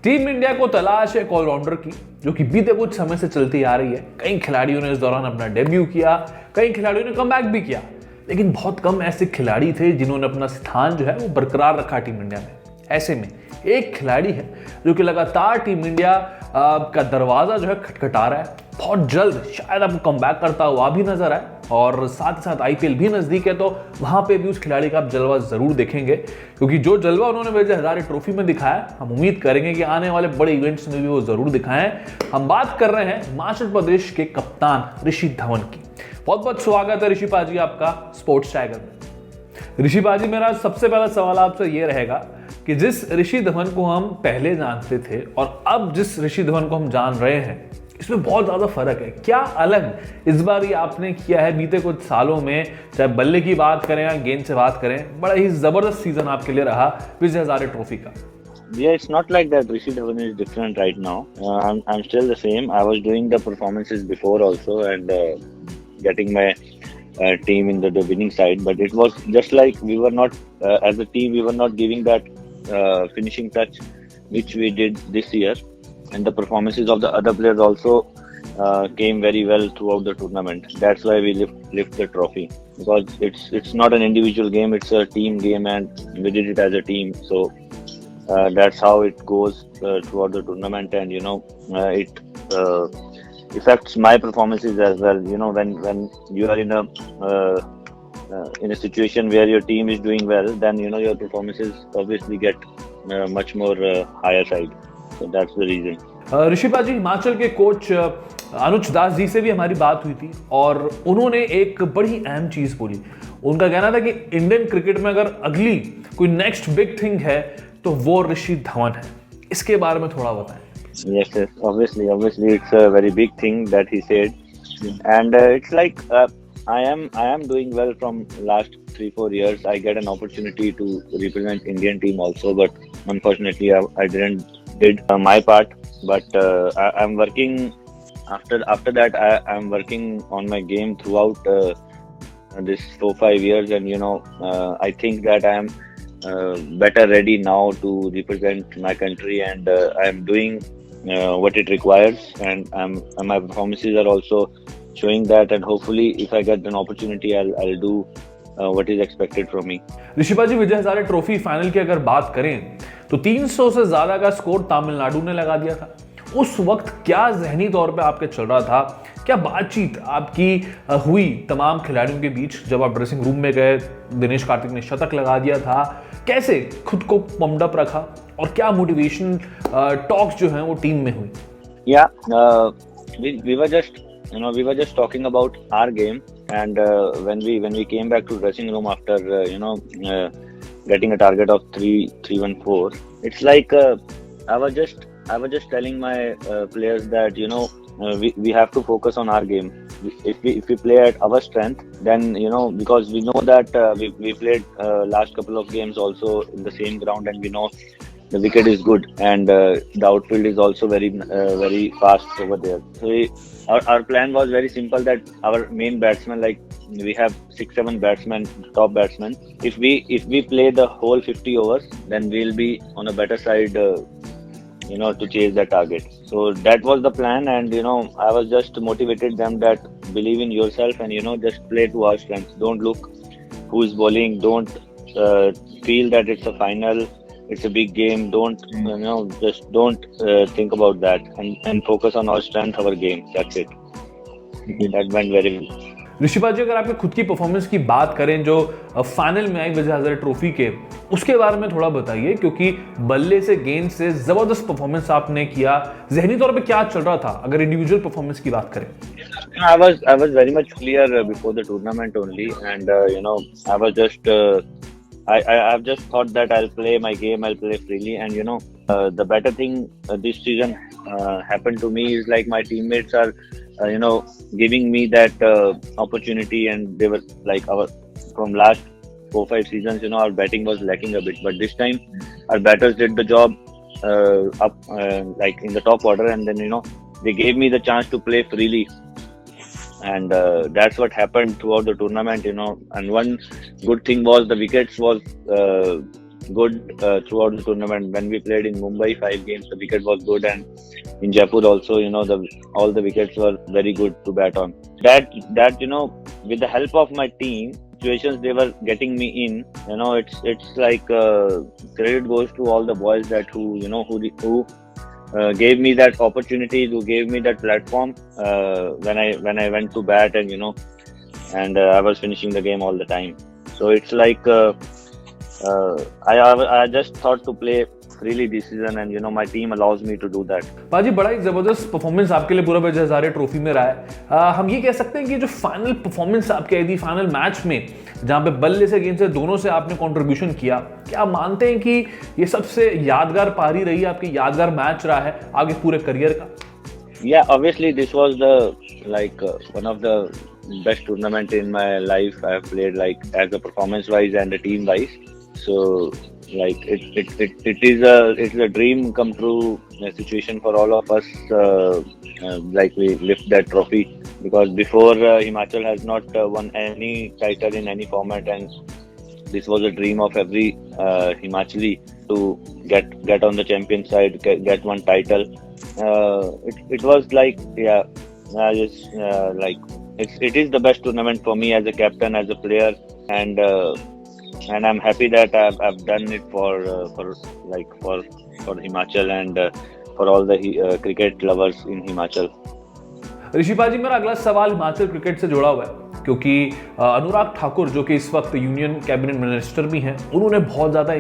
Team India को तलाश है एक ऑलराउंडर की जो कि बीते कुछ समय से चलती आ रही है। कई खिलाड़ियों ने इस दौरान अपना डेब्यू किया, कई खिलाड़ियों ने कमबैक भी किया, लेकिन बहुत कम ऐसे खिलाड़ी थे जिन्होंने अपना स्थान जो है वो बरकरार रखा टीम इंडिया में। ऐसे में एक खिलाड़ी है जो कि लगातार टीम इंडिया का दरवाजा जो है खटखटा रहा है। बहुत जल्द शायद आपको कमबैक करता हुआ भी नजर आए और साथ ही साथ आईपीएल भी नजदीक है, तो वहां पे भी उस खिलाड़ी का आप जलवा जरूर देखेंगे, क्योंकि जो जलवा उन्होंने विजय हजारे ट्रॉफी में दिखाया, हम उम्मीद करेंगे कि आने वाले बड़े इवेंट्स में भी वो जरूर दिखाएं। हम बात कर रहे हैं हिमाचल प्रदेश के कप्तान ऋषि धवन की। बहुत बहुत स्वागत है ऋषि पाजी आपका स्पोर्ट्स टाइगर में। ऋषि पाजी, मेरा सबसे पहला सवाल आपसे ये रहेगा कि जिस ऋषि धवन को हम पहले जानते थे और अब जिस ऋषि धवन को हम जान रहे हैं, इसमें बहुत ज्यादा फर्क है। क्या अलग इस बार ये आपने किया है बीते कुछ सालों में? चाहे बल्ले की बात करें या गेंद से बात करें, बड़ा ही जबरदस्त सीजन आपके लिए रहा विजय हजारे ट्रॉफी का। Yeah, it's not like that. Rishi Dhawan is different right now. I'm still the same. I was doing the performances before also and getting my team in the winning side. But it was just like we were not, as a team, we were not giving that finishing touch which we did this year. And the performances of the other players also came very well throughout the tournament. That's why we lift the trophy, because it's not an individual game, it's a team game, and we did it as a team. So that's how it goes throughout the tournament, and it affects my performances as well. When you are in a situation where your team is doing well, then your performances obviously get much more higher side. So that's the reason. ऋषि पाजी, हिमाचल के coach अनुज दास जी से भी हमारी बात हुई थी और उन्होंने एक बड़ी अहम चीज बोली। उनका कहना था कि इंडियन क्रिकेट में अगर अगली कोई नेक्स्ट बिग थिंग है तो वो ऋषि धवन है। इसके बारे में थोड़ा बताएं। Yes, obviously it's a very big thing that he said, and it's like I am doing well from last 3-4 years. I get an opportunity to represent Indian team also, but unfortunately I didn't did my part. But I'm working after that. I'm working on my game throughout this 4-5 years, and I think that I am better ready now to represent my country, and I am doing what it requires, and my performances are also showing that, and hopefully if I get an opportunity I'll do what is expected from me. ऋषि पाजी, Vijay Hazare trophy final की अगर बात करें तो 300 से ज्यादा का score Tamil Nadu ने लगा दिया था। उस वक्त क्या जहनी तौर पे आपके चल रहा था? क्या बातचीत आपकी हुई तमाम खिलाड़ियों के बीच जब आप ड्रेसिंग रूम में गए? दिनेश कार्तिक ने शतक लगा दिया था। कैसे खुद को पम्प्ड अप रखा और क्या मोटिवेशन टॉक्स जो हैं वो टीम में हुई? We were just talking about our game, and when we came back to dressing room after getting a target of 314, it's like I was just telling my players that we have to focus on our game. If we play at our strength, then because we know that we played last couple of games also in the same ground, and we know the wicket is good, and the outfield is also very fast over there. So our plan was very simple, that our main batsmen, like we have 6-7 batsmen, top batsmen. If we play the whole 50 overs, then we'll be on a better side to chase the target. So that was the plan, and I was just motivated them that believe in yourself, and just play to our strengths. Don't look who's bowling, don't feel that it's a final, it's a big game. Don't just don't think about that, and focus on our strength, our game. That's it. That went very well. ऋषि पाजी, अगर आपके खुद की performance की बात करें जो final में आई विजय हजारे ट्रॉफी के, उसके बारे में थोड़ा बताइए, क्योंकि बल्ले से गेंद से जबरदस्त परफॉर्मेंस आपने किया। जहनी तौर पे क्या चल रहा था अगर इंडिविजुअल परफॉर्मेंस की बात करें? I was very much clear before the tournament only, and I was just I've just thought that I'll play my game, I'll play freely, and the better thing this season happened to me is like my teammates are giving me that opportunity, and they were like from last 4-5 seasons, our batting was lacking a bit, but this time our batters did the job up like in the top order, and then they gave me the chance to play freely, and that's what happened throughout the tournament. And one good thing was the wickets was good throughout the tournament. When we played in Mumbai 5 games, the wicket was good, and in Jaipur also, all the wickets were very good to bat on. That with the help of my team, situations they were getting me in, it's like credit goes to all the boys that who gave me that opportunity, who gave me that platform when I went to bat, and I was finishing the game all the time. So it's like I just thought to play freely this season, and my team allows me to do that. पाजी बड़ा ही जबरदस्त performance आपके लिए पूरा Vijay Hazare trophy में रहा है। हम ये कह सकते हैं कि जो फाइनल परफॉर्मेंस आपकी आई थी फाइनल मैच में, जहां पे बल्ले से गेंद से दोनों से आपने कंट्रीब्यूशन किया, क्या आप मानते हैं कि ये सबसे यादगार पारी रही, आपकी यादगार मैच रहा है आगे पूरे करियर का? Yeah, obviously this was one of the best tournament in my life I have played, like as a performance wise and a team wise. So like it is a dream come true situation for all of us. Like we lift that trophy, because before Himachal has not won any title in any format, and this was a dream of every Himachali to get on the champion side, get one title. It was like, yeah, it is the best tournament for me as a captain, as a player, and I'm happy that I've done it for Himachal and for all the cricket lovers in Himachal. ऋषिपा जी, मेरा अगला सवाल Himachal cricket से जुड़ा हुआ है, क्योंकि अनुराग ठाकुर जो कि इस वक्त यूनियन कैबिनेट मिनिस्टर भी हैं, उन्होंने बहुत ज़्यादा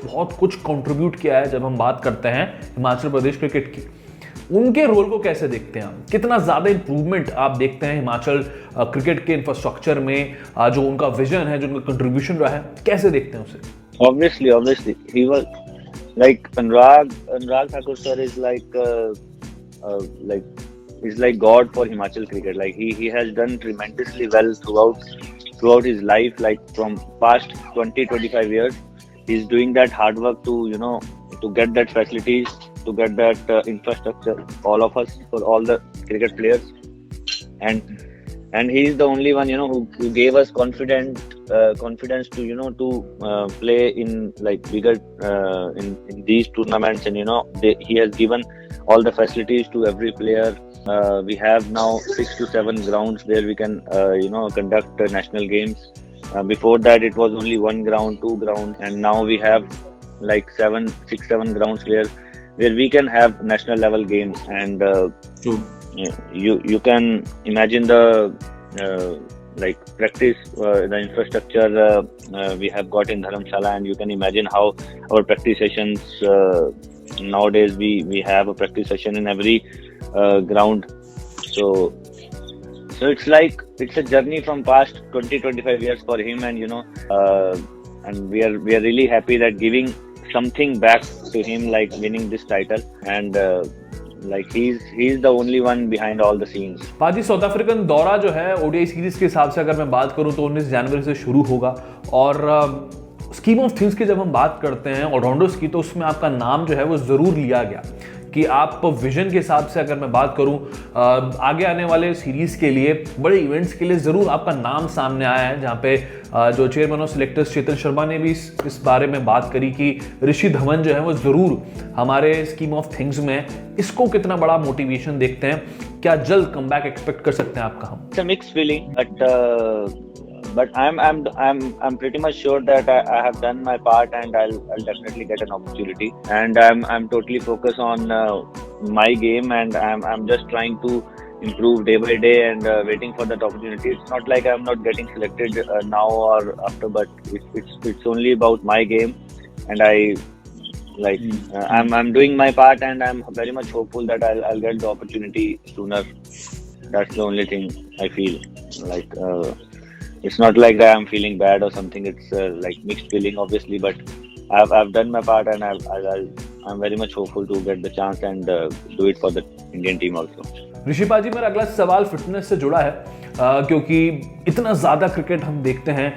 बहुत कुछ कंट्रीब्यूट किया है जब हम बात करते हैं हिमाचल प्रदेश क्रिकेट की। उनके रोल को कैसे देखते हैं आप? कितना ज़्यादा इंप्रूवमेंट आप देखते हैं हिमाचल क्रिकेट के इंफ्रास्ट्रक्चर में, जो उनका विजन है, जो उनका कंट्रीब्यूशन रहा है, कैसे देखते हैं उसे? Obviously, he was like Anurag Thakur sir is like God for Himachal cricket. Like he has done tremendously well throughout his life. Like from past 20-25 years, he's doing that hard work to get that facilities, to get that infrastructure, all of us, for all the cricket players, and he is the only one who gave us confidence to play in like bigger in these tournaments, and he has given all the facilities to every player. We have now 6 to 7 grounds where we can conduct national games. Before that it was only 1 ground, 2 grounds, and now we have like 7 grounds where we can have national level games. And you can imagine the practice, the infrastructure we have got in Dharamshala, and you can imagine how our practice sessions nowadays we have a practice session in every ground. So it's a journey from past 20-25 years for him, and we are really happy that giving something back to him, like winning this title, and he's the only one behind all the scenes. पाजी, south African दौरा जो है ODI series के हिसाब से अगर मैं बात करूं तो 19 जनवरी से शुरू होगा, और स्कीम ऑफ थिंग्स की जब हम बात करते हैं ऑलराउंडर्स की, तो उसमें आपका नाम जो है वो ज़रूर लिया गया कि आप विजन के हिसाब से अगर मैं बात करूं आगे आने वाले सीरीज़ के लिए, बड़े इवेंट्स के लिए ज़रूर आपका नाम सामने आया है, जहां पे जो chairman of selectors Chetan Sharma ने भी इस बारे में बात करी कि ऋषि धवन जो है वो ज़रूर हमारे स्कीम ऑफ थिंग्स में। इसको कितना बड़ा मोटिवेशन देखते हैं? क्या जल्द कमबैक एक्सपेक्ट कर सकते हैं आपका हम? It's a mixed feeling, but I'm pretty much sure that I have done my part, and I'll definitely get an opportunity, and I'm totally focused on my game, and I'm just trying to improve day by day, and waiting for that opportunity. It's not like I'm not getting selected now or after, but it's only about my game, and I'm doing my part, and I'm very much hopeful that I'll get the opportunity sooner. That's the only thing I feel. It's not like that I'm feeling bad or something. It's like mixed feeling, obviously, but I've done my part, and I'm very much hopeful to get the chance and do it for the Indian team also. ऋषिपा जी, मेरा अगला सवाल fitness से जुड़ा है, क्योंकि इतना ज़्यादा cricket हम देखते हैं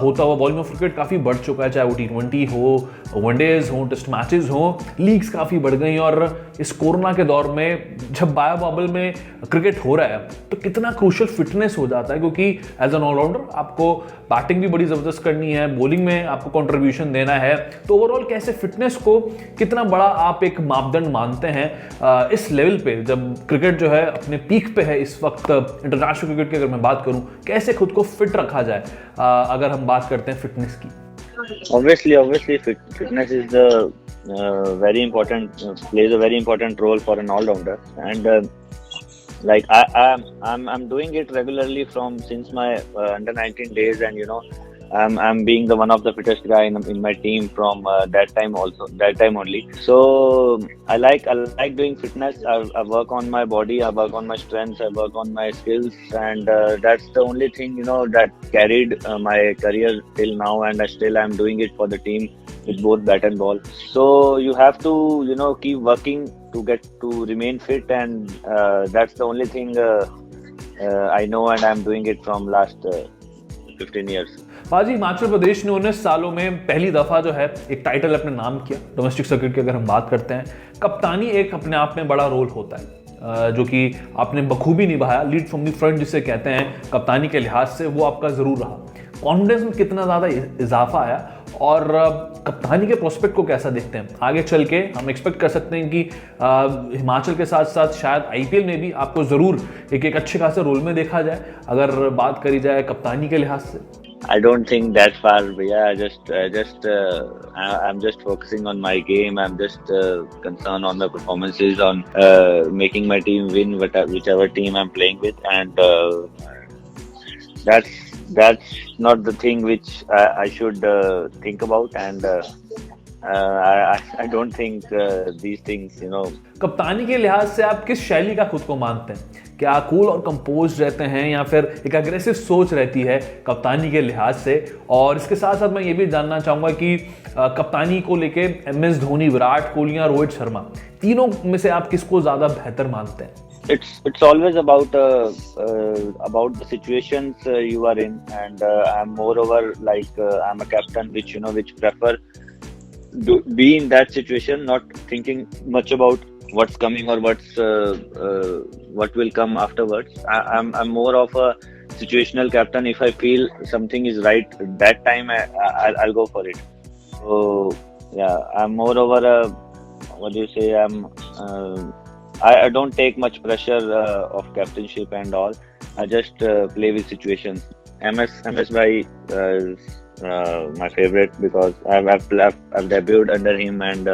होता हुआ, बॉलिंग ऑफ क्रिकेट काफ़ी बढ़ चुका है, चाहे वो T20 हो, वनडेज हो, टेस्ट मैचेस हो, लीग्स काफ़ी बढ़ गई। और इस कोरोना के दौर में जब बायो बबल में क्रिकेट हो रहा है तो कितना क्रूशियल फिटनेस हो जाता है, क्योंकि एज एन ऑलराउंडर आपको बैटिंग भी बड़ी ज़बरदस्त करनी है, बॉलिंग में आपको कंट्रीब्यूशन देना है। तो ओवरऑल कैसे फिटनेस को कितना बड़ा आप एक मापदंड मानते हैं इस लेवल पे, जब क्रिकेट जो है अपने पीक पे है इस वक्त, इंटरनेशनल क्रिकेट की अगर मैं बात करूं, कैसे खुद को फिट रखा जाए अगर हम बात करते हैं फिटनेस की? Obviously, fitness is the very important plays a very important role for an all-rounder, and like I'm doing it regularly from since my under 19 days, and I'm being the one of the fittest guy in my team from that time only. So I like doing fitness. I work on my body, I work on my strengths, I work on my skills, and that's the only thing that carried my career till now, and I'm doing it for the team with both bat and ball. So you have to keep working to remain fit, and that's the only thing I know, and I'm doing it from last 15 years. पाजी, हिमाचल प्रदेश ने 19 सालों में पहली दफा जो है एक title अपने नाम किया डोमेस्टिक सर्किट की। अगर हम बात करते हैं, कप्तानी एक अपने आप में बड़ा रोल होता है जो कि आपने बखूबी निभाया, लीड फ्रॉम द फ्रंट जिसे कहते हैं, कप्तानी के लिहाज से वो आपका जरूर रहा। कॉन्फिडेंस में कितना ज़्यादा इजाफा आया, और कप्तानी के प्रोस्पेक्ट को कैसा देखते हैं आगे चल के? हम एक्सपेक्ट कर सकते हैं कि हिमाचल के साथ साथ शायद IPL में भी आपको ज़रूर एक अच्छे खासे रोल में देखा जाए, अगर बात करी जाए कप्तानी के लिहाज से। I don't think that far, भैया. I'm just focusing on my game. I'm just concerned on the performances, on making my team win whichever team I'm playing with, and that's not the thing which I should think about, and I don't think these things, कप्तानी के लिहाज से आप किस शैली का खुद को मानते हैं? क्या कूल और कंपोज रहते हैं, या फिर एक अग्रेसिव सोच रहती है कप्तानी के लिहाज से? और इसके साथ साथ मैं ये भी जानना चाहूँगा कि कप्तानी को लेके MS धोनी, विराट कोहली या रोहित शर्मा, तीनों में से आप किसको ज़्यादा बेहतर मानते हैं? It's always about the situations you are in, and I'm moreover like I'm a captain which prefer to be in that situation, not thinking much about what's coming or what will come afterwards. I'm more of a situational captain. If I feel something is right that time, I'll go for it. So yeah, I'm more over I don't take much pressure of captainship and all. I just play with situations. MS Bhai is my favorite because I've debuted under him, and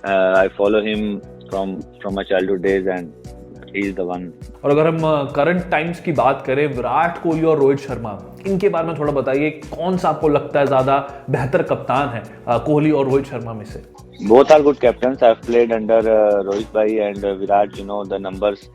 I follow him from my childhood days, and he is the one. और अगर हम current times की बात करें, विराट कोहली और रोहित शर्मा, इनके बारे में थोड़ा बताइए, कौन सा आपको लगता है ज़्यादा बेहतर कप्तान है कोहली और रोहित शर्मा में से? Both are good captains. I've played under Rohit Bhai and Virat. The numbers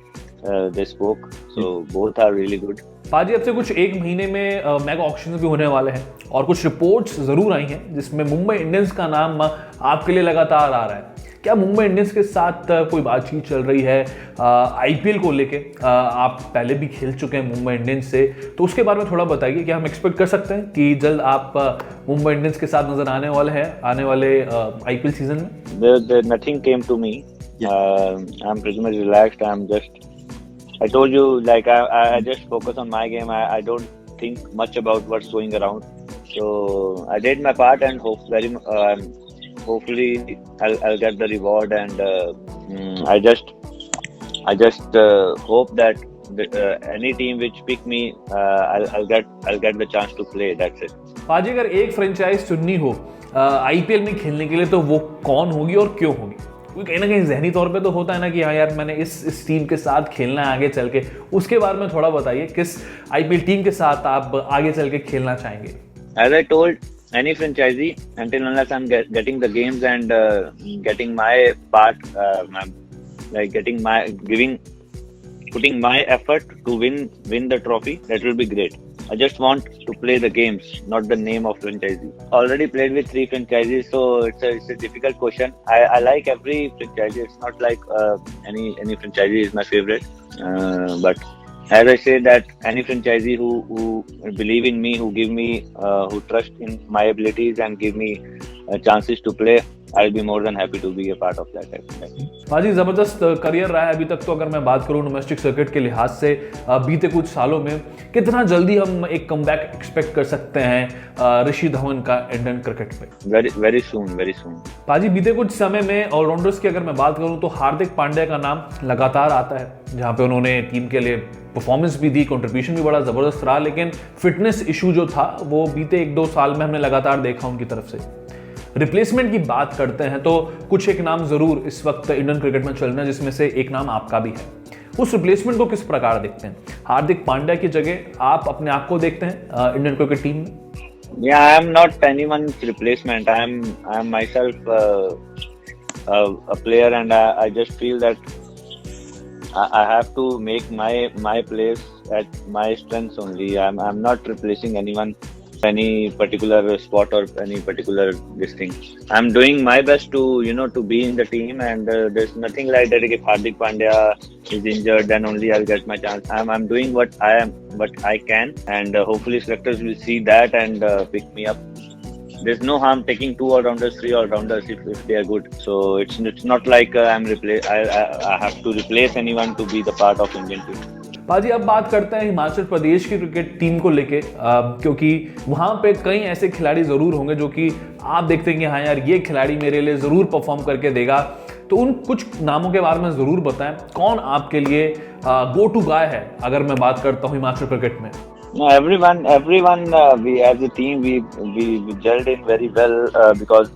they spoke. So both are really good. पाजी, अब से कुछ एक महीने में मेगा ऑक्शन भी होने वाले हैं, और कुछ रिपोर्ट्स ज़रूर आई हैं जिसमें मुंबई इंडियंस का नाम आपके लिए लगातार आ रहा है। क्या मुंबई इंडियंस के साथ कोई बातचीत चल रही है IPL को लेके? आप पहले भी खेल चुके हैं मुंबई इंडियंस से, तो उसके बारे में थोड़ा बताइए। क्या हम एक्सपेक्ट कर सकते हैं कि जल्द आप मुंबई इंडियंस के साथ नजर आने वाले IPL सीजन में? Nothing came to me. I'm pretty much relaxed. I told you, like I just focus on my game. I don't think much about what's going around. So I did my part, and hopefully I'll get the reward, and I just hope that any team which pick me, I'll get the chance to play. That's it. पाजी, अगर एक franchise चुननी हो IPL में खेलने के लिए, तो वो कौन होगी और क्यों होगी? क्योंकि कहीं ना कहीं जहनी तौर पे तो होता है ना कि हाँ यार, मैंने इस टीम के साथ खेलना है आगे चल के। उसके बारे में थोड़ा बताइए, किस IPL टीम के साथ आप आगे चल के खेलना चाहेंगे? As I told, any franchisee, until unless I'm getting the games and getting my part, putting my effort to win the trophy, that will be great. I just want to play the games, not the name of franchisee. Already played with 3 franchises, so it's a difficult question. I like every franchisee. It's not like any franchisee is my favorite, but as I say that any franchisee who believe in me, who give me, who trust in my abilities and give me chances to play, I'll be more than happy to be a part of that. पाजी जबरदस्त career रहा है अभी तक। तो अगर मैं बात करूं डोमेस्टिक सर्किट के लिहाज से बीते कुछ सालों में, कितना जल्दी हम एक कमबैक एक्सपेक्ट कर सकते हैं ऋषि धवन का इंडियन क्रिकेट में? Very soon. पाजी बीते कुछ समय में ऑलराउंडर्स की अगर मैं बात करूं तो हार्दिक पांड्या का नाम लगातार आता है, जहां पे उन्होंने टीम के लिए परफॉर्मेंस भी दी, कंट्रीब्यूशन भी बड़ा जबरदस्त रहा, लेकिन फिटनेस इशू जो था वो बीते 1-2 साल में हमने लगातार देखा उनकी तरफ से। रिप्लेसमेंट की बात करते हैं तो कुछ एक नाम जरूर इस वक्त इंडियन क्रिकेट में चल रहे हैं, जिसमें से एक नाम आपका भी है। उस रिप्लेसमेंट को किस प्रकार देखते हैं? हार्दिक पांड्या की जगह आप अपने आप को देखते हैं इंडियन क्रिकेट टीम में? Yeah, I am not anyone's replacement. I am myself a player, and I just feel that I have to make my place at my strengths only. I'm not replacing anyone, any particular spot or any particular this thing. I'm doing my best to to be in the team, and there's nothing like that. If Hardik Pandya is injured, then only I'll get my chance. I'm doing what I can, and hopefully selectors will see that and pick me up. There's no harm taking 2 all-rounders, 3 all-rounders if they are good. So it's not like I have to replace anyone to be the part of Indian team. पाजी अब बात करते हैं हिमाचल प्रदेश की cricket team को लेके, क्योंकि वहां पे कई ऐसे खिलाड़ी जरूर होंगे जो कि आप देखते हैं कि हाँ यार ये खिलाड़ी मेरे लिए जरूर परफॉर्म करके देगा। तो उन कुछ नामों के बारे में जरूर बताएं, कौन आपके लिए गो टू गाय है अगर मैं बात करता हूँ हिमाचल क्रिकेट में? No, everyone. We as a team, we gelled in very well because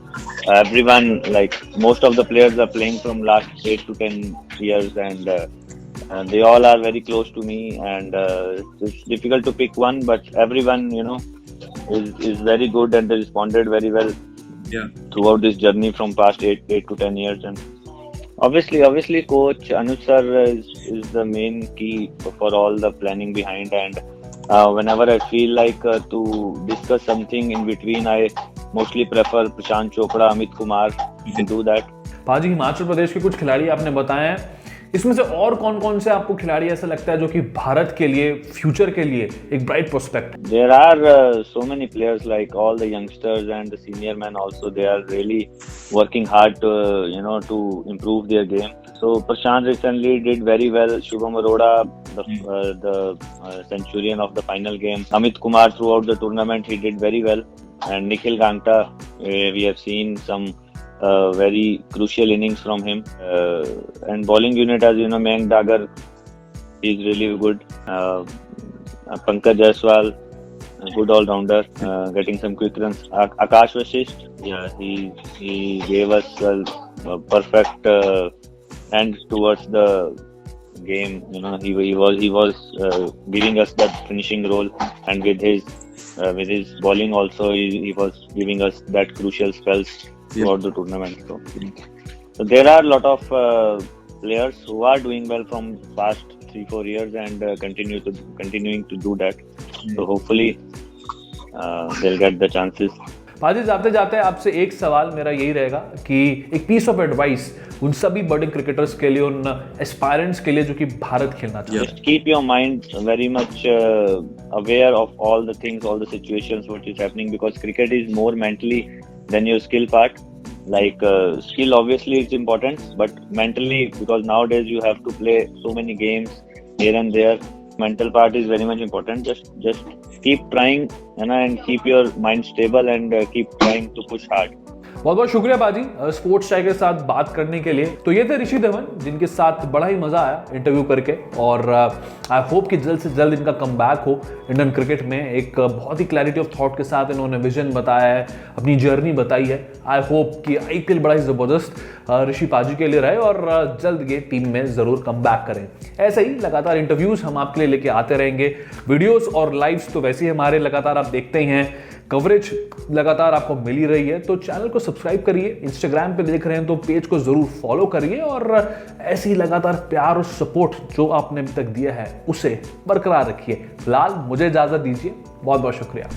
everyone, like most of the players, are playing from last 8 to 10 years, and they all are very close to me. And it's difficult to pick one, but everyone, is very good, and they responded very well. Yeah. Throughout this journey from past 8 to 10 years, and obviously, coach Anuj sir is the main key for all the planning behind, and. Whenever I feel like to discuss something in between, I mostly prefer Prashant Chopra, Amit Kumar to do that. पाजी हिमाचल प्रदेश के कुछ खिलाड़ी आपने बताए हैं, इसमें से और कौन-कौन से आपको खिलाड़ी ऐसा लगता है जो कि भारत के लिए, फ्यूचर के लिए एक ब्राइट प्रोस्पेक्ट है? There are so many players, like all the youngsters and the senior men also. They are really working hard to improve their game. So Prashant recently did very well. Shubham Arora, the centurion of the final game. Amit Kumar throughout the tournament he did very well, and Nikhil Gangta, we have seen some very crucial innings from him. And bowling unit, as you know, Mayank Dagar is really good. Pankaj Jaiswal, a good all-rounder, getting some quick runs. Akash Vashisht, yeah, he gave us a perfect end towards the game. He was giving us that finishing role, and with his bowling also, he was giving us that crucial spells throughout the tournament. So there are a lot of players who are doing well from past 3-4 years and continuing to do that. So hopefully they'll get the chances. पाजी जाते जाते आपसे एक सवाल मेरा यही रहेगा कि एक पीस ऑफ एडवाइस उन सभी बर्डिंग क्रिकेटर्स के लिए, उन एस्पायरेंट्स के लिए जो कि भारत खेलना चाहते हैं. Just keep your mind very much aware of all the things, all the situations, what is happening, because cricket is more mentally than your skill part. Like skill obviously is important, but mentally, because nowadays you have to play so many games here and there, mental part is very much important. Just keep trying, and keep your mind stable, and keep trying to push hard. बहुत बहुत शुक्रिया बाजी sports चाय के साथ बात करने के लिए। तो ये थे ऋषि धवन, जिनके साथ बड़ा ही मजा आया इंटरव्यू करके, और आई होप कि जल्द से जल्द इनका कमबैक हो इंडियन क्रिकेट में। एक बहुत ही क्लैरिटी ऑफ थॉट के साथ इन्होंने विजन बताया है, अपनी जर्नी बताई है। आई होप कि आईपीएल बड़ा ही जबरदस्त ऋषि पाजी के लिए रहे और जल्द ये टीम में जरूर कमबैक करें। ऐसे ही लगातार इंटरव्यूज हम आपके लिए लेके आते रहेंगे, वीडियोस और लाइव्स तो वैसे ही हमारे लगातार आप देखते ही हैं, कवरेज लगातार आपको मिल ही रही है। तो चैनल को सब्सक्राइब करिए, इंस्टाग्राम पे देख रहे हैं तो पेज को जरूर फॉलो करिए, और ऐसे ही लगातार प्यार और सपोर्ट जो आपने अभी तक दिया है उसे बरकरार रखिए। फिलहाल मुझे इजाजत दीजिए, बहुत बहुत शुक्रिया।